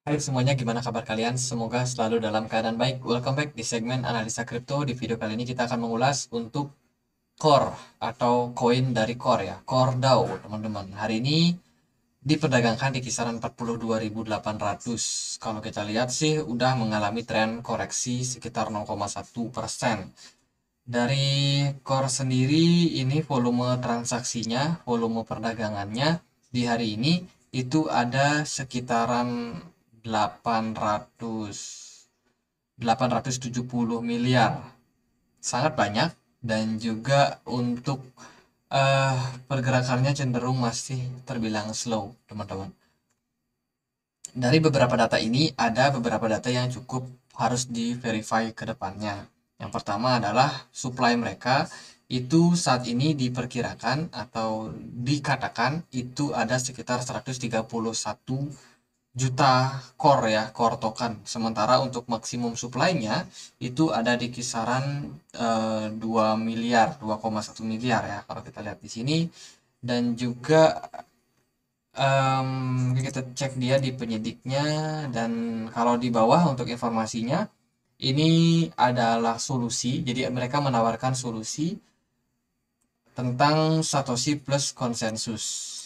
Hai semuanya, gimana kabar kalian? Semoga selalu dalam keadaan baik. Welcome back di segmen analisa kripto. Di video kali ini kita akan mengulas untuk Core atau koin dari Core ya, Core DAO, teman-teman. Hari ini diperdagangkan di kisaran 42.800. Kalau kita lihat sih udah mengalami tren koreksi sekitar 0,1%. Dari Core sendiri ini volume transaksinya, volume perdagangannya di hari ini itu ada sekitaran 800 870 miliar. Sangat banyak dan juga untuk eh, pergerakannya cenderung masih terbilang slow, teman-teman. Dari beberapa data ini ada beberapa data yang cukup harus di-verify ke depannya. Yang pertama adalah supply mereka itu saat ini diperkirakan atau dikatakan itu ada sekitar 131 juta core ya, core token. Sementara untuk maksimum supply-nya itu ada di kisaran 2 miliar, 2,1 miliar ya kalau kita lihat di sini. Dan juga kita cek dia di penyidiknya, dan kalau di bawah untuk informasinya ini adalah solusi. Jadi mereka menawarkan solusi tentang Satoshi plus konsensus.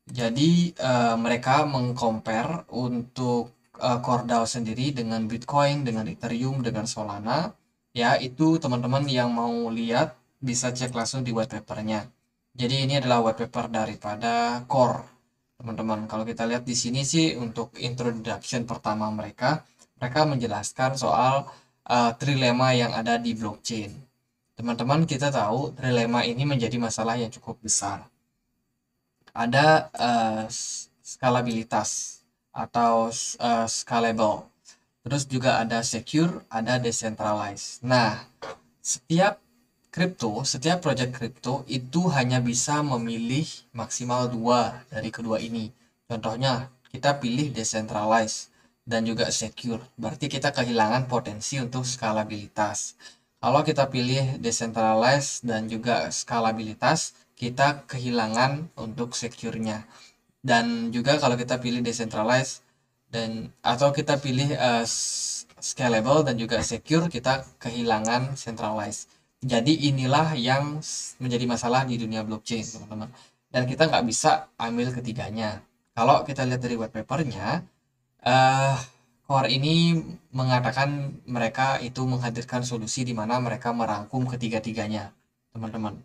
Jadi mereka mengcompare untuk Core DAO sendiri dengan Bitcoin, dengan Ethereum, dengan Solana. Ya, itu teman-teman yang mau lihat bisa cek langsung di white papernya. Jadi ini adalah white paper daripada Core, teman-teman. Kalau kita lihat di sini sih untuk introduction pertama mereka, mereka menjelaskan soal trilema yang ada di blockchain. Teman-teman, kita tahu trilema ini menjadi masalah yang cukup besar. Ada skalabilitas atau scalable. Terus juga ada secure, ada decentralized. Nah, setiap setiap project kripto itu hanya bisa memilih maksimal dua dari kedua ini. Contohnya, kita pilih decentralized dan juga secure. Berarti kita kehilangan potensi untuk skalabilitas. Kalau kita pilih decentralized dan juga skalabilitas, kita kehilangan untuk secure-nya. Dan juga kalau kita pilih decentralized dan atau kita pilih scalable dan juga secure, kita kehilangan centralized. Jadi inilah yang menjadi masalah di dunia blockchain, teman-teman. Dan kita nggak bisa ambil ketiganya. Kalau kita lihat dari white papernya, eh Core ini mengatakan mereka itu menghadirkan solusi di mana mereka merangkum ketiga-tiganya, teman-teman.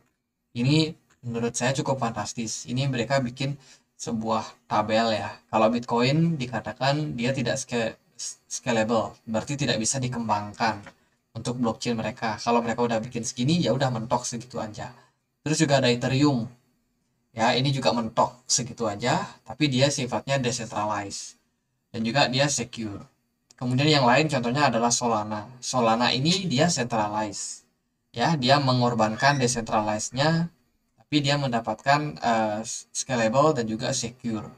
Ini menurut saya cukup fantastis. Ini mereka bikin sebuah tabel ya. Kalau Bitcoin dikatakan dia tidak scalable, berarti tidak bisa dikembangkan untuk blockchain mereka. Kalau mereka udah bikin segini, ya udah mentok segitu aja. Terus juga ada Ethereum. Ya, ini juga mentok segitu aja, tapi dia sifatnya decentralized dan juga dia secure. Kemudian yang lain contohnya adalah Solana. Solana ini dia centralized. Ya, dia mengorbankan decentralized-nya, tapi dia mendapatkan scalable dan juga secure.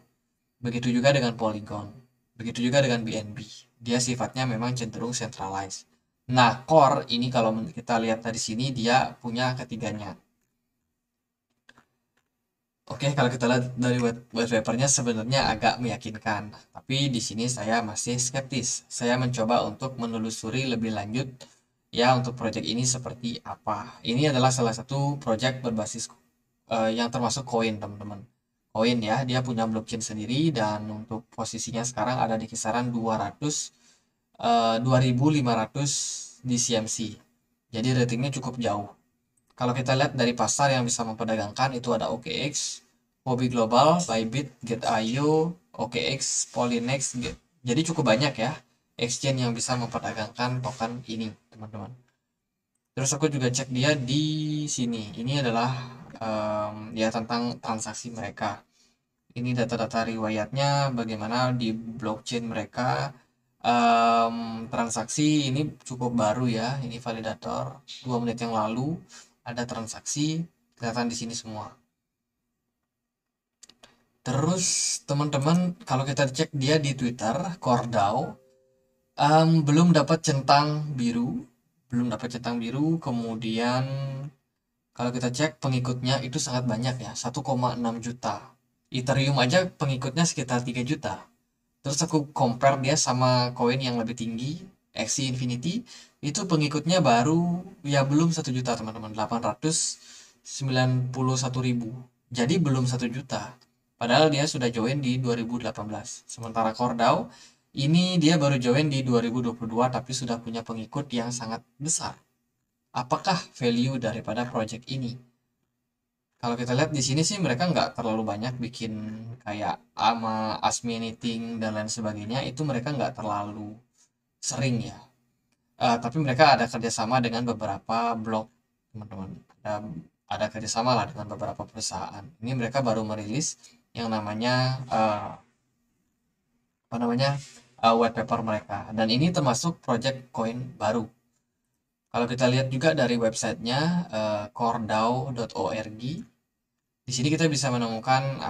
Begitu juga dengan Polygon. Begitu juga dengan BNB. Dia sifatnya memang cenderung centralized. Nah, Core ini kalau kita lihat dari sini dia punya ketiganya. Oke, kalau kita lihat dari white papernya sebenarnya agak meyakinkan, tapi di sini saya masih skeptis. Saya mencoba untuk menelusuri lebih lanjut ya untuk proyek ini seperti apa. Ini adalah salah satu proyek berbasis yang termasuk koin, teman-teman. Koin ya, dia punya blockchain sendiri dan untuk posisinya sekarang ada di kisaran 2.500 di CMC. Jadi ratingnya cukup jauh. Kalau kita lihat dari pasar yang bisa memperdagangkan itu ada OKX, Huobi Global, Bybit, Get.io, OKX, Polynex. Jadi cukup banyak ya exchange yang bisa memperdagangkan token ini, teman-teman. Terus aku juga cek dia di sini. Ini adalah ya tentang transaksi mereka. Ini data-data riwayatnya, bagaimana di blockchain mereka. Transaksi ini cukup baru ya. Ini validator 2 menit yang lalu ada transaksi, kelihatan di sini semua. Terus teman-teman kalau kita cek dia di Twitter, Cordao belum dapat centang biru, belum dapat centang biru. Kemudian kalau kita cek pengikutnya itu sangat banyak ya, 1,6 juta. Ethereum aja pengikutnya sekitar 3 juta. Terus aku compare dia sama koin yang lebih tinggi, Axie Infinity, itu pengikutnya baru ya belum 1 juta teman-teman, 891.000. Jadi belum 1 juta. Padahal dia sudah join di 2018. Sementara Cordao ini dia baru join di 2022 tapi sudah punya pengikut yang sangat besar. Apakah value daripada project ini? Kalau kita lihat di sini sih mereka nggak terlalu banyak bikin kayak ama Ask Me Anything dan lain sebagainya, itu mereka nggak terlalu sering ya. Tapi mereka ada kerjasama dengan beberapa blog teman-teman. Ada kerjasama lah dengan beberapa perusahaan. Ini mereka baru merilis yang namanya apa namanya white paper mereka, dan ini termasuk project coin baru. Kalau kita lihat juga dari websitenya cordao.org. Di sini kita bisa menemukan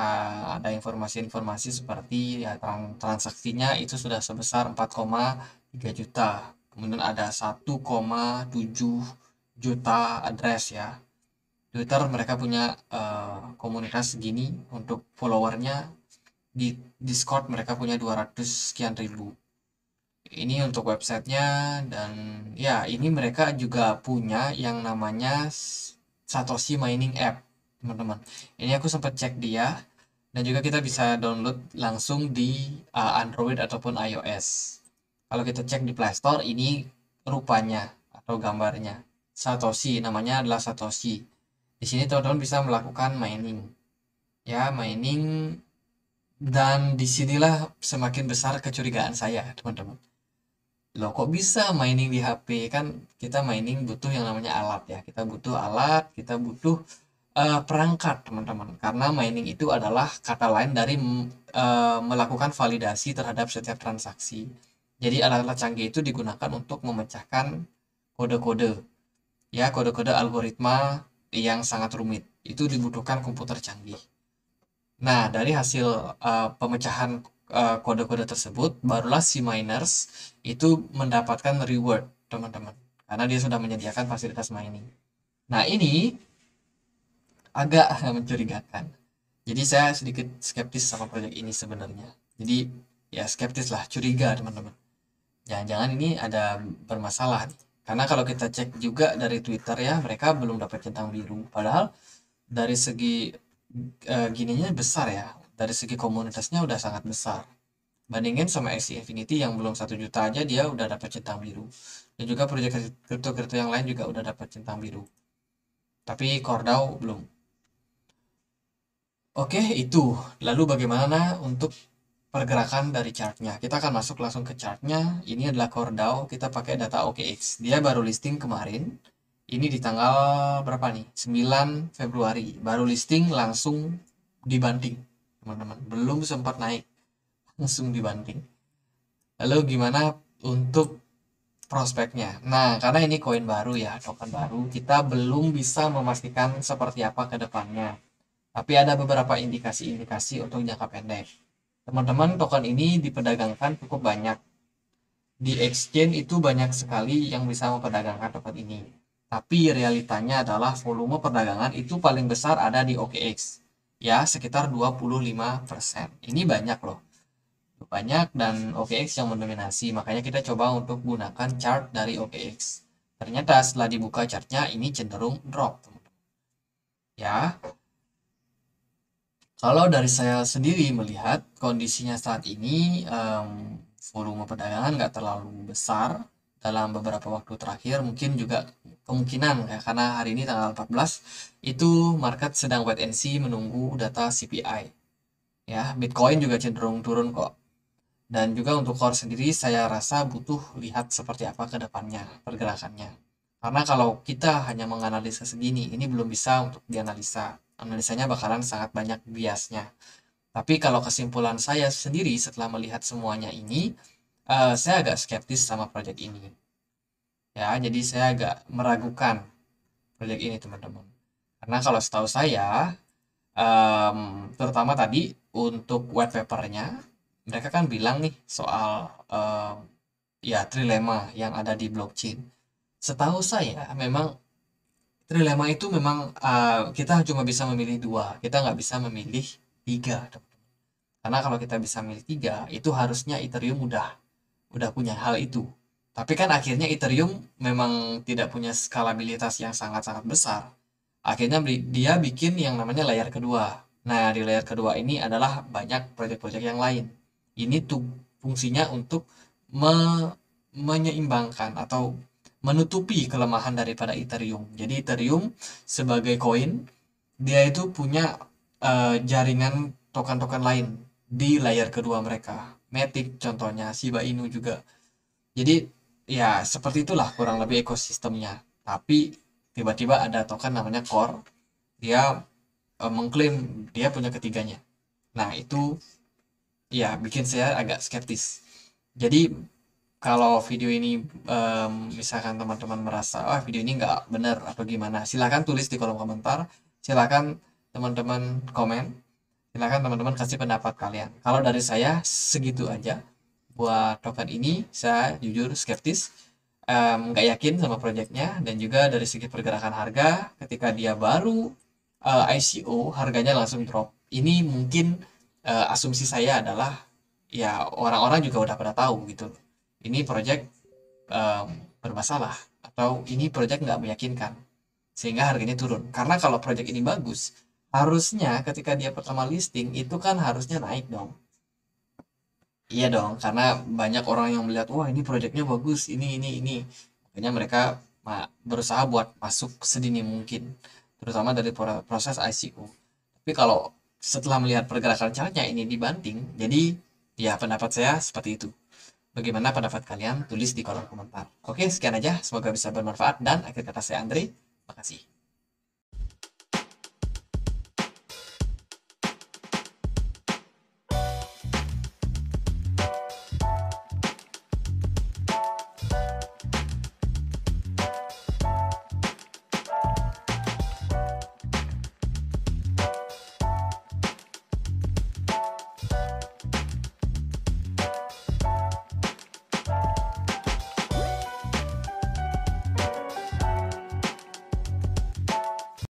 ada informasi-informasi seperti ya, transaksinya itu sudah sebesar 4,3 juta. Kemudian ada 1,7 juta address ya. Twitter mereka punya komunitas segini untuk followernya. Di Discord mereka punya 200 sekian ribu. Ini untuk websitenya, dan ya ini mereka juga punya yang namanya Satoshi Mining App teman-teman. Ini aku sempat cek dia, dan juga kita bisa download langsung di Android ataupun iOS. Kalau kita cek di Play Store, ini rupanya atau gambarnya Satoshi, namanya adalah Satoshi. Di sini teman-teman bisa melakukan mining ya, mining. Dan disinilah semakin besar kecurigaan saya teman-teman. Loh kok bisa mining di HP? Kan kita mining butuh yang namanya alat ya. Kita butuh alat, kita butuh perangkat teman-teman. Karena mining itu adalah kata lain dari melakukan validasi terhadap setiap transaksi. Jadi alat-alat canggih itu digunakan untuk memecahkan kode-kode. Ya, kode-kode algoritma yang sangat rumit. Itu dibutuhkan komputer canggih. Nah, dari hasil pemecahan kode-kode tersebut, barulah si miners itu mendapatkan reward, teman-teman. Karena dia sudah menyediakan fasilitas mining. Nah, ini agak mencurigakan. Jadi saya sedikit skeptis sama proyek ini sebenarnya. Jadi ya skeptis lah, curiga teman-teman. Jangan-jangan ini ada bermasalah nih. Karena kalau kita cek juga dari Twitter ya, mereka belum dapat centang biru. Padahal dari segi gininya besar ya, dari segi komunitasnya udah sangat besar. Bandingin sama Axie Infinity yang belum 1 juta aja dia udah dapat centang biru. Dan juga proyek kripto-kripto yang lain juga udah dapat centang biru. Tapi Cordao belum. Oke, itu. Lalu bagaimana untuk pergerakan dari chartnya? Kita akan masuk langsung ke chartnya. Ini adalah Cordao, kita pakai data OKX. Dia baru listing kemarin. Ini di tanggal berapa nih? 9 Februari. Baru listing langsung dibanting, teman-teman. Belum sempat naik, langsung dibanting. Lalu gimana untuk prospeknya? Nah, karena ini koin baru ya, token baru, kita belum bisa memastikan seperti apa ke depannya. Tapi ada beberapa indikasi-indikasi untuk jangka pendek. Teman-teman, token ini diperdagangkan cukup banyak. Di exchange itu banyak sekali yang bisa memperdagangkan token ini. Tapi realitanya adalah volume perdagangan itu paling besar ada di OKX. Ya, sekitar 25%. Ini banyak loh. Banyak, dan OKX yang mendominasi. Makanya kita coba untuk gunakan chart dari OKX. Ternyata setelah dibuka chartnya ini cenderung drop. Ya, kalau dari saya sendiri melihat kondisinya saat ini, volume perdagangan nggak terlalu besar dalam beberapa waktu terakhir. Mungkin juga kemungkinan ya, karena hari ini tanggal 14 itu market sedang wait and see menunggu data CPI. Ya, Bitcoin juga cenderung turun kok. Dan juga untuk core sendiri saya rasa butuh lihat seperti apa ke depannya pergerakannya. Karena kalau kita hanya menganalisa segini, ini belum bisa untuk dianalisa. Analisanya bakalan sangat banyak biasnya. Tapi kalau kesimpulan saya sendiri setelah melihat semuanya ini, saya agak skeptis sama proyek ini. Ya, jadi saya agak meragukan proyek ini, teman-teman. Karena kalau setahu saya, terutama tadi untuk white papernya, mereka kan bilang nih soal ya trilema yang ada di blockchain. Setahu saya memang trilema itu memang kita cuma bisa memilih dua, kita nggak bisa memilih tiga. Karena kalau kita bisa milih 3, itu harusnya Ethereum udah punya hal itu. Tapi kan akhirnya Ethereum memang tidak punya skalabilitas yang sangat-sangat besar. Akhirnya dia bikin yang namanya layer kedua. Nah, di layer kedua ini adalah banyak proyek-proyek yang lain. Ini tuh fungsinya untuk menyeimbangkan atau menutupi kelemahan daripada Ethereum. Jadi Ethereum sebagai koin, dia itu punya jaringan token-token lain di layer kedua mereka. Matic contohnya, Shiba Inu juga. Jadi ya seperti itulah kurang lebih ekosistemnya. Tapi tiba-tiba ada token namanya Core, dia mengklaim dia punya ketiganya. Nah itu ya bikin saya agak skeptis. Jadi kalau video ini misalkan teman-teman merasa video ini nggak benar atau gimana, silahkan tulis di kolom komentar. Silahkan teman-teman komen. Silahkan teman-teman kasih pendapat kalian. Kalau dari saya segitu aja. Buat token ini saya jujur skeptis, nggak yakin sama proyeknya, dan juga dari segi pergerakan harga ketika dia baru ICO harganya langsung drop. Ini mungkin asumsi saya adalah ya orang-orang juga udah pada tahu gitu. Ini proyek bermasalah atau ini proyek nggak meyakinkan sehingga harganya turun. Karena kalau proyek ini bagus, harusnya ketika dia pertama listing itu kan harusnya naik dong. Iya dong, karena banyak orang yang melihat, wah ini proyeknya bagus, ini. Makanya mereka berusaha buat masuk sedini mungkin, terutama dari proses ICO. Tapi kalau setelah melihat pergerakan chartnya ini dibanting, jadi ya pendapat saya seperti itu. Bagaimana pendapat kalian? Tulis di kolom komentar. Oke, sekian aja. Semoga bisa bermanfaat dan akhir kata saya Andre. Makasih.